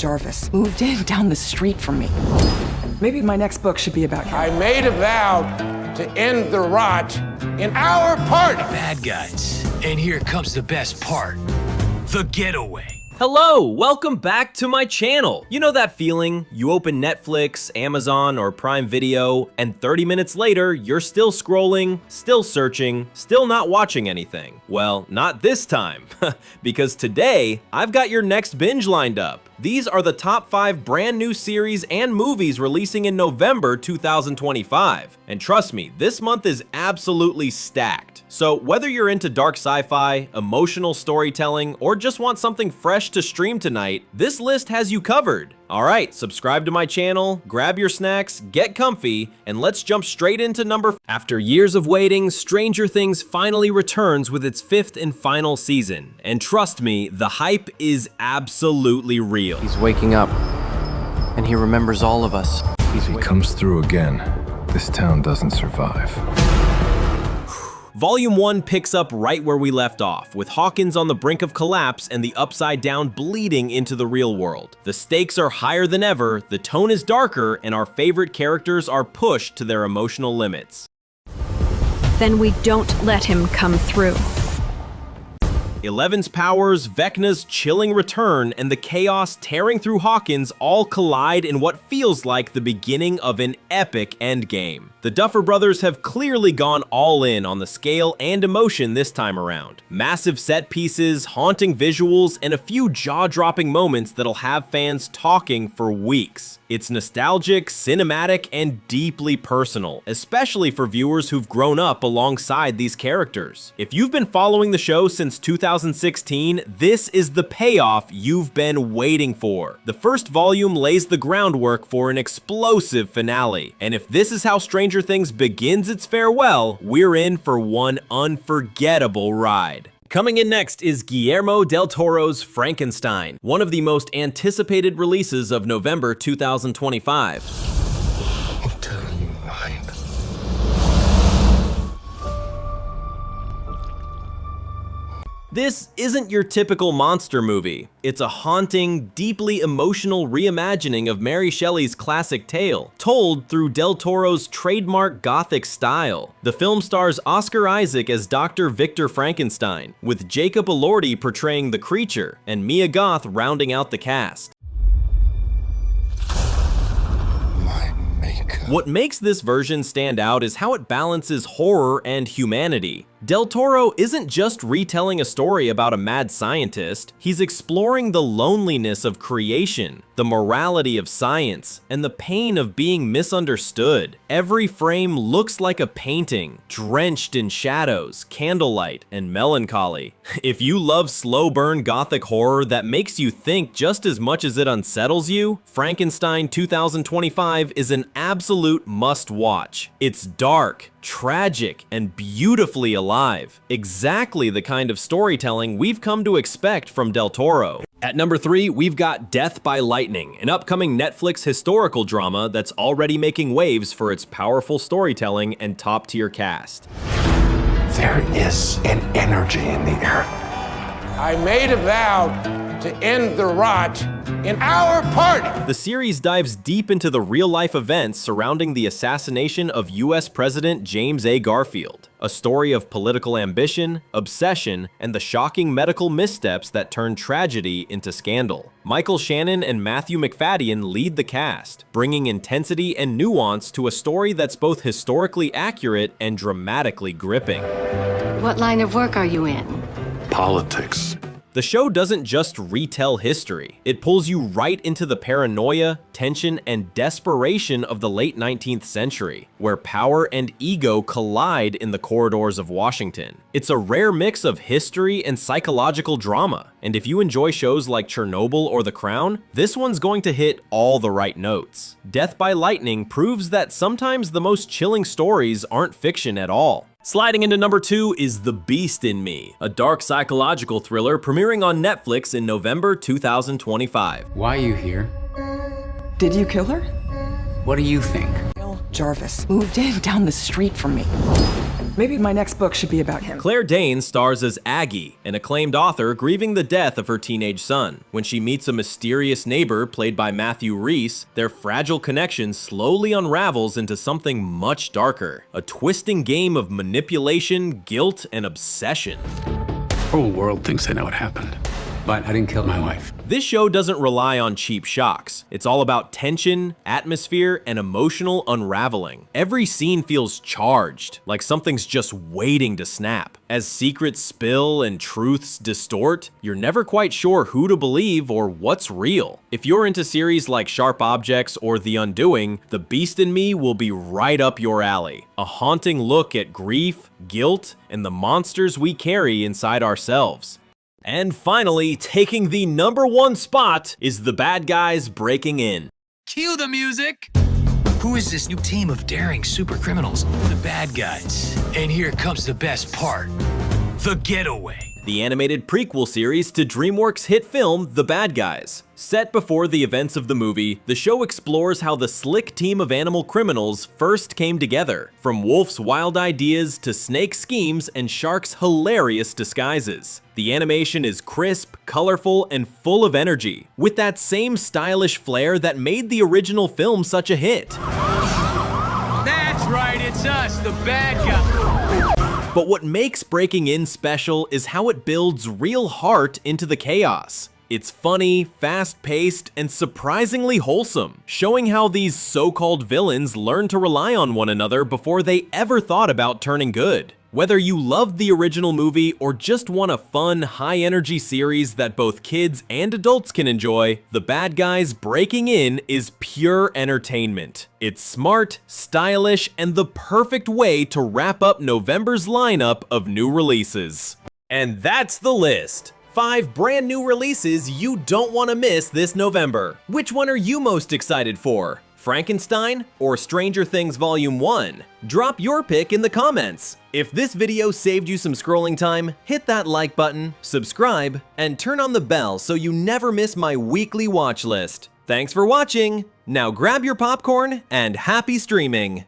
Jarvis moved in down the street from me. Maybe my next book should be about him. I made a vow to end the rot in our party. Bad guys. And here comes the best part. The getaway. Hello, welcome back to my channel. You know that feeling? You open Netflix, Amazon, or Prime Video, and 30 minutes later, you're still scrolling, still searching, still not watching anything. Well, not this time, because today, I've got your next binge lined up. These are the top 5 brand new series and movies releasing in November 2025. And trust me, this month is absolutely stacked. So whether you're into dark sci-fi, emotional storytelling, or just want something fresh to stream tonight, this list has you covered. Alright, subscribe to my channel, grab your snacks, get comfy, and let's jump straight into number 5. After years of waiting, Stranger Things finally returns with its 5th and final season. And trust me, the hype is absolutely real. He's waking up, and he remembers all of us. If he comes through again, this town doesn't survive. Volume 1 picks up right where we left off, with Hawkins on the brink of collapse and the Upside Down bleeding into the real world. The stakes are higher than ever, the tone is darker, and our favorite characters are pushed to their emotional limits. Then we don't let him come through. Eleven's powers, Vecna's chilling return, and the chaos tearing through Hawkins all collide in what feels like the beginning of an epic endgame. The Duffer Brothers have clearly gone all in on the scale and emotion this time around. Massive set pieces, haunting visuals, and a few jaw-dropping moments that'll have fans talking for weeks. It's nostalgic, cinematic, and deeply personal, especially for viewers who've grown up alongside these characters. If you've been following the show since 2016, this is the payoff you've been waiting for. The first volume lays the groundwork for an explosive finale, and if this is how Stranger Things begins its farewell, we're in for one unforgettable ride. Coming in next is Guillermo del Toro's Frankenstein, one of the most anticipated releases of November 2025. I'll tell you mine. This isn't your typical monster movie. It's a haunting, deeply emotional reimagining of Mary Shelley's classic tale, told through Del Toro's trademark Gothic style. The film stars Oscar Isaac as Dr. Victor Frankenstein, with Jacob Elordi portraying the creature, and Mia Goth rounding out the cast. What makes this version stand out is how it balances horror and humanity. Del Toro isn't just retelling a story about a mad scientist, he's exploring the loneliness of creation, the morality of science, and the pain of being misunderstood. Every frame looks like a painting, drenched in shadows, candlelight, and melancholy. If you love slow burn gothic horror that makes you think just as much as it unsettles you, Frankenstein 2025 is an absolute must-watch. It's dark, tragic, and beautifully alive. Exactly the kind of storytelling we've come to expect from Del Toro. At number 3, we've got Death by Lightning, an upcoming Netflix historical drama that's already making waves for its powerful storytelling and top-tier cast. There is an energy in the air. I made a vow to end the rot in our party. The series dives deep into the real-life events surrounding the assassination of US President James A. Garfield, a story of political ambition, obsession, and the shocking medical missteps that turn tragedy into scandal. Michael Shannon and Matthew McFadden lead the cast, bringing intensity and nuance to a story that's both historically accurate and dramatically gripping. What line of work are you in? Politics. The show doesn't just retell history, it pulls you right into the paranoia, tension, and desperation of the late 19th century, where power and ego collide in the corridors of Washington. It's a rare mix of history and psychological drama, and if you enjoy shows like Chernobyl or The Crown, this one's going to hit all the right notes. Death by Lightning proves that sometimes the most chilling stories aren't fiction at all. Sliding into number 2 is The Beast in Me, a dark psychological thriller premiering on Netflix in November 2025. Why are you here? Did you kill her? What do you think? Jarvis moved in down the street from me. Maybe my next book should be about him. Claire Danes stars as Aggie, an acclaimed author grieving the death of her teenage son. When she meets a mysterious neighbor played by Matthew Rhys, their fragile connection slowly unravels into something much darker. A twisting game of manipulation, guilt, and obsession. The whole world thinks they know what happened, but I didn't kill my wife. This show doesn't rely on cheap shocks. It's all about tension, atmosphere, and emotional unraveling. Every scene feels charged, like something's just waiting to snap. As secrets spill and truths distort, you're never quite sure who to believe or what's real. If you're into series like Sharp Objects or The Undoing, The Beast in Me will be right up your alley. A haunting look at grief, guilt, and the monsters we carry inside ourselves. And finally, taking the #1 spot is The Bad Guys Breaking In. Cue the music! Who is this new team of daring super criminals? The bad guys. And here comes the best part. The getaway. The animated prequel series to DreamWorks' hit film, The Bad Guys. Set before the events of the movie, the show explores how the slick team of animal criminals first came together, from Wolf's wild ideas to Snake's schemes and Shark's hilarious disguises. The animation is crisp, colorful, and full of energy, with that same stylish flair that made the original film such a hit. That's right, it's us, the bad guys. But what makes Breaking In special is how it builds real heart into the chaos. It's funny, fast-paced, and surprisingly wholesome, showing how these so-called villains learn to rely on one another before they ever thought about turning good. Whether you loved the original movie or just want a fun, high-energy series that both kids and adults can enjoy, The Bad Guys Breaking In is pure entertainment. It's smart, stylish, and the perfect way to wrap up November's lineup of new releases. And that's the list. 5 brand new releases you don't want to miss this November. Which one are you most excited for? Frankenstein or Stranger Things Volume 1? Drop your pick in the comments. If this video saved you some scrolling time, hit that like button, subscribe, and turn on the bell so you never miss my weekly watch list. Thanks for watching. Now grab your popcorn and happy streaming.